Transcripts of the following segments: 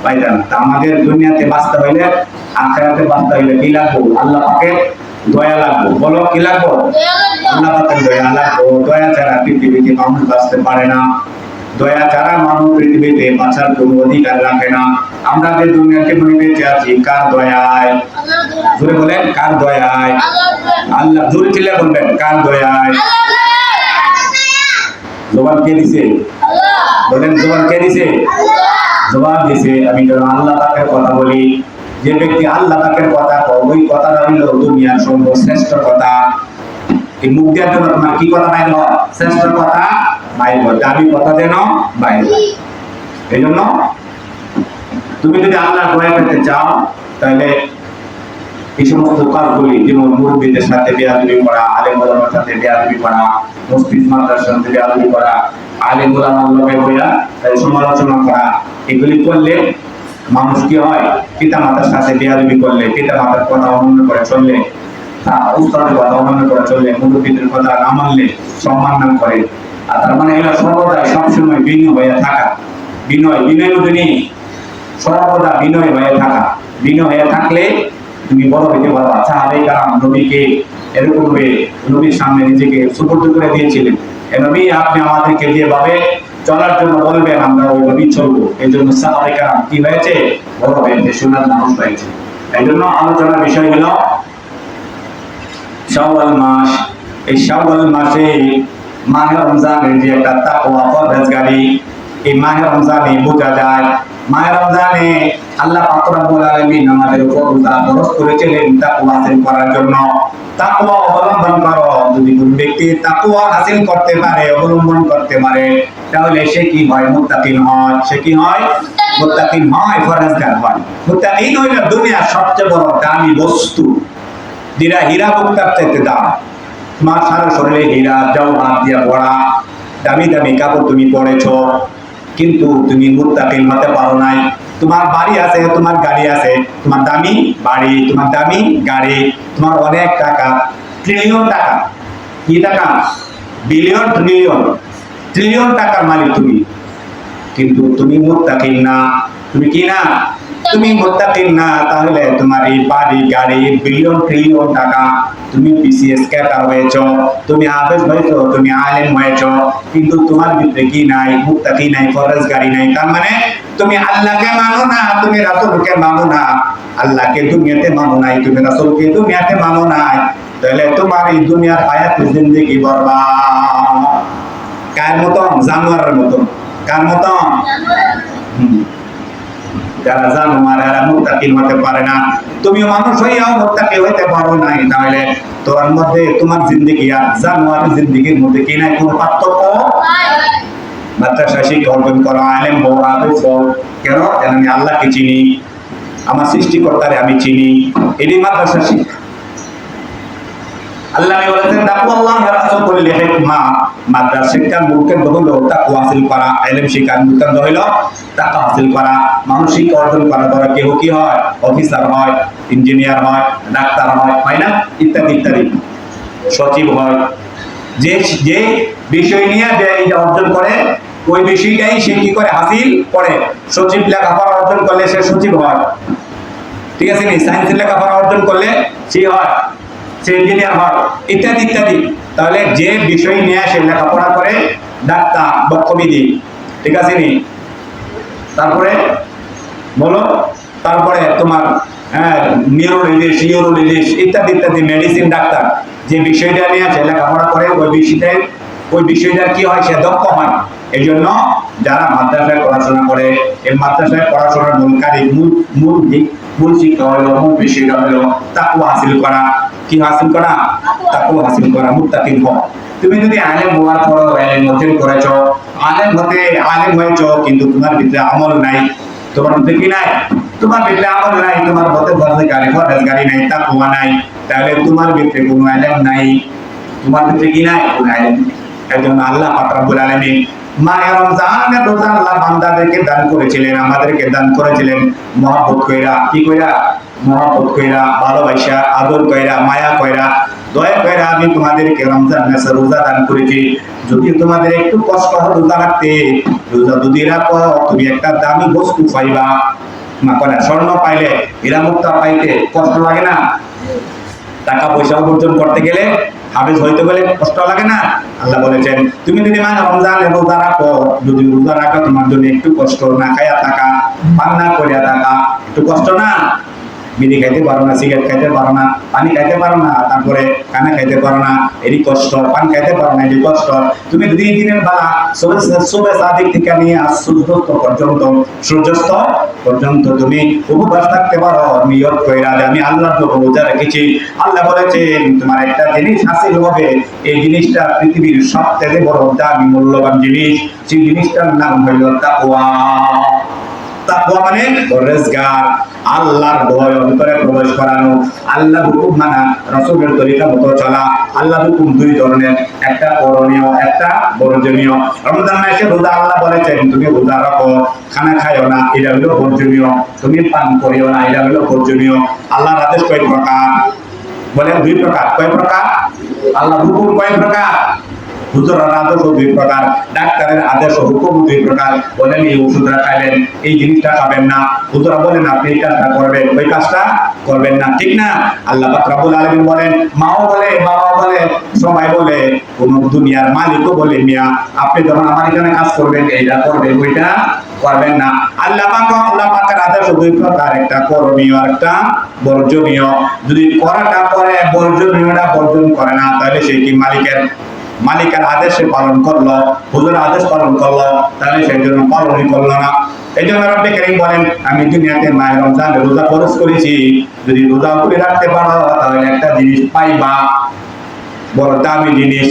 পাইতা না। তা আমাদের দুনিয়াতে বাঁচতে হইলে, আখিরাতে বাঁচতে হইলে কি লাগবো? আল্লাহ পাকের দয়া লাগবো। বলো কি লাগবো? আল্লাহ পাকের দয়া লাগবো। দয়া ছাড়া পৃথিবীতে মানুষ বাঁচতে পারে না। দয়া ছাড়া মানুষ পৃথিবীতে বাঁচার কোনো অধিকার রাখে না। আমরা যে দুনিয়াতে বেঁচে আছি কার দয়ায়? জোরে বলেন, কার দয়ায়? আল্লাহ। জোরে চিল্লা বলবেন, কার দয়ায়? জবান কে দিছে? বলেন, জবান কে দিছে? জবাব দিছে। আমি যখন আল্লাহ পাকের কথা বলি, যে ব্যক্তি আল্লাহ পাকের কথা কয়, ওই কথাটা হইল দুনিয়ার সর্বশ্রেষ্ঠ কথা। এই মুখ দেওয়ার জন্য তোমার কি কথা বাইর হয়? শ্রেষ্ঠ কথা বাইর হয়, দাবি কথা যেন বাইর হয়। এই জন্য তুমি যদি আল্লাহ দয়া পেতে চাও, তাহলে এই সমস্ত কাজগুলি, যেমন মুরব্বীদের সাথে বেয়াদবি করা, আলেম ওলামার সাথে বেয়াদবি করা, মসজিদ মাদ্রাসার সাথে বেয়াদবি করা, আলেম ওলামার লগে হইয়া সমালোচনা করা, এগুলি করলে মানুষ কি হয়? পিতা মাতার সাথে বেয়াদবি করলে, পিতা মাতার কথা অমান্য করে চললে, উস্তাদের কথা অমান্য করে চললে, মুরব্বীদের কথা না মানলে, সম্মান না করে, আর তার মানে এরা সর্বদাই সবসময় বিনয় হয়ে থাকা। বিনয় বুঝিনি, সর্বদা বিনয় হয়ে থাকা। বিনয় হয়ে থাকলে তুমি বড় হইতে পারো। সাহাবায়ে কেরাম নবীকে এরকম ভাবে নবীর সামনে নিজেকে সুপর্দ করে দিয়েছিলেন। নবী, আপনি আমাদেরকে যেভাবে চলার জন্য বলবেন আমরা ওইভাবেই চলবো। এই জন্য সাহাবায়ে কেরাম কি হয়েছে? বড় হয়েছে, সুন্নাত মানুষ হয়েছে। এই জন্য আলোচনার বিষয় হলো শাওয়াল মাস। এই শাওয়াল মাসে মাহে রমজানের যে একটা তাকওয়া পরহেজগারি, এই মাহে রমজানে বোঝা যায়। মাহে রমজানে আল্লাহ পাক রব্বুল আলামিন আমাদের উপর রোজা ফরজ করেছিলেন তাকওয়া হাসিল করার জন্য। তাকওয়া অবলম্বন করো। যদি কোন ব্যক্তি তাকওয়া হাসিল করতে পারে, অবলম্বন করতে পারে, তাহলে সে কি হয়? মুত্তাকিন হয়। সে কি হয়? মুত্তাকিন হয়, পরহেজগার হয়। মুত্তাকিন হইল দুনিয়ার সবচেয়ে বড় দামি বস্তু, যেটা হীরা মুক্তার চাইতে দাম। তোমার সারা শরীরে হীরা জওহরাত দিয়া ভরা, দামি দামি কাপড় তুমি পরেছো, কিন্তু তুমি মুত্তাকিন হতে পারো নাই। তোমার বাড়ি আছে, তোমার গাড়ি আছে, তোমার দামি বাড়ি, তোমার দামি গাড়ি, তোমার অনেক টাকা, ট্রিলিয়ন টাকা। কি টাকা? বিলিয়ন, ট্রিলিয়ন, ট্রিলিয়ন টাকার মালিক তুমি, কিন্তু তুমি মুত্তাকিন না। তুমি কি না? তুমি মুত্তাকিন না। তাহলে তোমার এই বাড়ি গাড়ি বিলিয়ন ট্রিলিয়ন টাকা, তুমি বিসিএস ক্যাডার হয়েছো, তুমি হাফেজ হয়েছো, তুমি আলেম হয়েছো, কিন্তু তোমার ভিতরে কি নাই? মুত্তাকি নাই, পরহেজগারি নাই। তার মানে তুমি আল্লাহকে মানো না, তুমি রাসূলকে মানো না। আল্লাহকে দুনিয়াতে মানো নাই, তুমি রাসূলকে দুনিয়াতে মানো নাই। তাহলে তোমার এই দুনিয়ার হায়াত জিন্দেগি বরবাদ। কার মতন? জানোয়ারের মতন। কার মতন? যারা জানোয়ার, এরা মুত্তাকিন হতে পারে না। তুমিও মানুষ হইয়াও মুত্তাকি হইতে পারো নাই। তাহলে তোমার মধ্যে, তোমার জিন্দেগি আর জানোয়ারের জিন্দেগির মধ্যে কি নাই? কোনো পার্থক্য নাই। মাদ্রাসা শিক্ষা অর্জন করো, আলেম হও, হাফেজ হও, কেন? যেন আমি আল্লাহকে চিনি, আমার সৃষ্টিকর্তারে আমি চিনি। এটি মাদ্রাসা শিক্ষা। আল্লাহ বলেছেন তাকওয়াল্লাহ রাসূল বলে হিকমা। মাদ্রাসা শিক্ষার মুখ্য হলো তাকওয়া হাসিল করা। ইলম শিক্ষার মুখ্য হলো তাকওয়া হাসিল করা। মানুষ শিক্ষা অর্জন করার পরে কেউ কি হয়? অফিসার হয়, ইঞ্জিনিয়ার হয়, ডাক্তার হয় না? ইত্যাদি ইত্যাদি, সচিব হয়। যে যে বিষয় নিয়ে এটা অর্জন করে, ওই বিষয়টাই সে কি করে? হাসিল করে। সচিব লেখাপড়া অর্জন করলে সে সচিব হয়, ঠিক আছে নি? সায়েন্সের লেখাপড়া অর্জন করলে সে হয়, সে ইঞ্জিনিয়ার হয়, ইত্যাদি ইত্যাদি। তাহলে যে বিষয় নিয়ে সে লেখাপড়া করে, ডাক্তার, বক্ষবিধি, ঠিক আছে নি? তারপরে বলো, তারপরে তোমার নিউরোলজিস্ট ইত্যাদি ইত্যাদি, মেডিসিন ডাক্তার, যে বিষয়টা নিয়ে সে লেখাপড়া করে, ওই বিষয়টার কি হয়? সে দক্ষ হয়। এই জন্য যারা মাদ্রাসায় পড়াশোনা করে, এই মাদ্রাসায় পড়াশোনার মূল শিক্ষা হলো, মূল বিষয়টা হলো তাকওয়া হাসিল করা। কি হাসিল করা? তাকওয়া হাসিল করা, মুত্তাকিন হওয়া। তুমি যদি আলেম হওয়ার পর ইলম অর্জন করেছো, আলেম হয়েছো, কিন্তু তোমার ভিতরে আমল নাই, তোমার মধ্যে কি নাই? তোমার ভিতরে আমল নাই, তোমার মধ্যে পরহেজগারি নাই, তাকওয়া নাই, তাহলে তোমার ভিতরে কোনো ইলম নাই, তোমার ভিতরে কি নাই? কোনো ইলম। এজন্য আল্লাহ পাক রব্বুল আলামিন মাহে রমজানের রোজা আল্লাহ বান্দাদেরকে দান করেছিলেন, আমাদেরকে দান করেছিলেন মহব্বত কইরা। কি কইরা? মহব্বত কইরা, ভালোবাসা, আদর কইরা, মায়া কইরা, দয়া কইরা আমি তোমাদেরকে রমজান মাসে রোজা দান করেছি। যদি তোমাদের একটু কষ্ট হয় রোজা রাখতে, রোজা যদি রাখো, তুমি একটা দামি বস্তু পাইবা। স্বর্ণ পাইলে হীরা মুক্তা পাইতে কষ্ট লাগে না? টাকা পয়সা উপার্জন করতে গেলে, হাফেজ হইতে গেলে কষ্ট লাগে না? আল্লাহ বলেছেন তুমি যদি মাহে রমজানে রোজা রাখো, যদি রোজা রাখো তোমার জন্য একটু কষ্ট, না খাইয়া থাকা, পান না করিয়া থাকা একটু কষ্ট না? বিড়ি খাইতে পারো না, সিগারেট খাইতে পারো না, পানি খাইতে পারো না, তারপরে কানা খাইতে পারো না, এরই কষ্ট, পান খাইতে পারো না, এরই কষ্ট। তুমি যদি দিনের বেলা সুবে সাদিক থেকে নিয়ে সূর্যাস্ত পর্যন্ত, সূর্যাস্ত পর্যন্ত তুমি উপবাস থাকতে পারো, নিয়ত কইরা যে আমি আল্লাহর জন্য রোজা রেখেছি। আল্লাহ বলেছেন তোমার একটা জিনিস হাসিল হবে, এই জিনিসটা পৃথিবীর সবথেকে বড় দামি মূল্যবান জিনিস, সেই জিনিসটার নাম হইল তাকওয়া। তাকওয়া মানে পরহেজগার, আল্লাহর ভয় অন্তরে প্রবেশ করানো, আল্লাহর হুকুম মানা, রাসূলের তরিকা মতো চলা। আল্লাহর হুকুম দুই ধরনের, একটা করণীয়, একটা বর্জনীয়। রমজান মাসে রোজা আল্লাহ বলেছেন তুমি রোজা রাখো, খানা খাইও না, এটা হলো বর্জনীয়, তুমি পান করিও না, এটা হলো বর্জনীয়। আল্লাহর আদেশ কয় প্রকার? বলেন দুই প্রকার। কয় প্রকার? আল্লাহর হুকুম কয় প্রকার? হুজুরের আদেশ দুই প্রকার, ডাক্তারের আদেশ ও হুকুম দুই প্রকার। বলেন এই ওষুধটা খাইলেন, এই জিনিসটা খাবেন না, হুজুরা বলেন আপনি এই কাজটা করবেন, ওই কাজটা করবেন না, ঠিক না? আল্লাহ পাক রব্বুল আলামিন বলেন, মাও বলে, বাবা বলে, সবাই বলে, কোন দুনিয়ার মালিকও বলে মিয়া আপনি যখন আমার এখানে কাজ করবেন এইটা করবেন, ওইটা করবেন না। আল্লাহ পাকের আদেশ দুই প্রকার, একটা করণীয় আর একটা বর্জনীয়। যদি করাটা করে বর্জনীয়টা বর্জন করে না, তাহলে সে কি মালিকের আদেশে পালন করলো, হুজুরের আদেশ পালন করলো, তাহলে সেই জন্য পালনই করলো না। এই জন্য রব্বে কারীম বলেন আমি দুনিয়াতে মাহে রমজান রোজা ফরজ করেছি, যদি রোজা করে রাখতে পারো তাহলে একটা জিনিস পাইবা, বড় দামি জিনিস।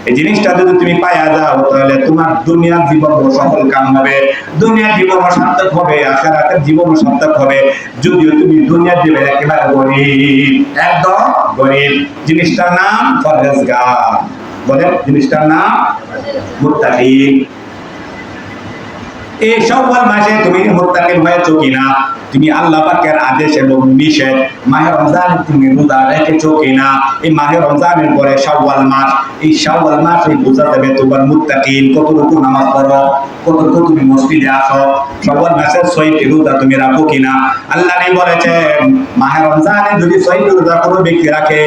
এই জিনিসটা যদি তুমি পাইয়া যাও তাহলে তোমার দুনিয়ার জীবন সফল কাম হবে, দুনিয়ার জীবন সার্থক হবে, আখিরাতের জীবন সার্থক হবে। যদিও তুমি দুনিয়ার জীবনে একেবারে গরিব, একদম গরিব। জিনিসটার নাম পরহেজগার। বলেন জিনিসটার নাম মুত্তাকিন। এই শাওয়াল মাসে তুমি মুত্তাকিন হয়েছো কিনা, তুমি আল্লাহ পাকের আদেশ এবং নিষেধ মাহে রমজান তুমি রোজা রেখেছো কিনা। এই মাহে রমজানের পরে শাওয়াল মাস, এই শাওয়াল মাসে বোঝা যাবে তোমার মুত্তাকিন কতটুকু নামাজ পড়ো, কতটুকু তুমি মসজিদে আসো, শাওয়াল মাসের 6টি রোজা তুমি রাখো কিনা। আল্লাহ নেই বলেছেন মাহে রমজানে যদি 6টি রোজা কোনো ব্যক্তি রাখে,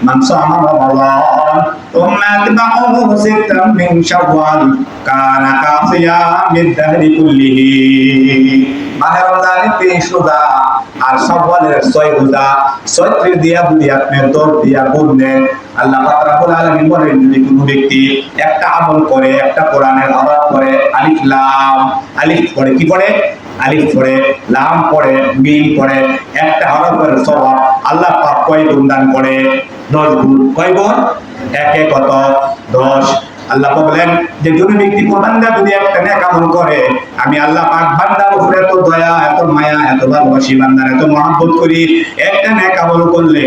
মান সামা রমাদান থুম্মা আতবাহু সিত্তাম মিন শাওয়াল কানা কাসিয়ামিদ দাহরি কুল্লিহি। মাহে রমজানের 30 রোজা আর শাওয়ালের 6 রোজা, 6 দিয়া যদি আপনি 10 দিয়া গুণেন, আল্লাহ পাক রব্বুল আলামিন বলেন যদি কোনো ব্যক্তি একটা আমল করে, একটা কোরআনের আয়াত পড়ে, আলিফ লাম, আলিফ পড়ে, কি পড়ে? আলিফ পড়ে, লাম পড়ে, মিম পড়ে, একটা হরফের সওয়াব আল্লাহ পাক কয় গুণ দান করে? 10 গুণ। কয় গুণ? একে কত? 10। আল্লাহ বলেন যে যদি ব্যক্তি বান্দা যদি একটা নেক আমল করে, আমি আল্লাহ পাক বান্দার উপরে এত দয়া, এত মায়া, এত ভালোবাসি, বান্দার এত মহব্বত করি, একটা নেক আমল করলে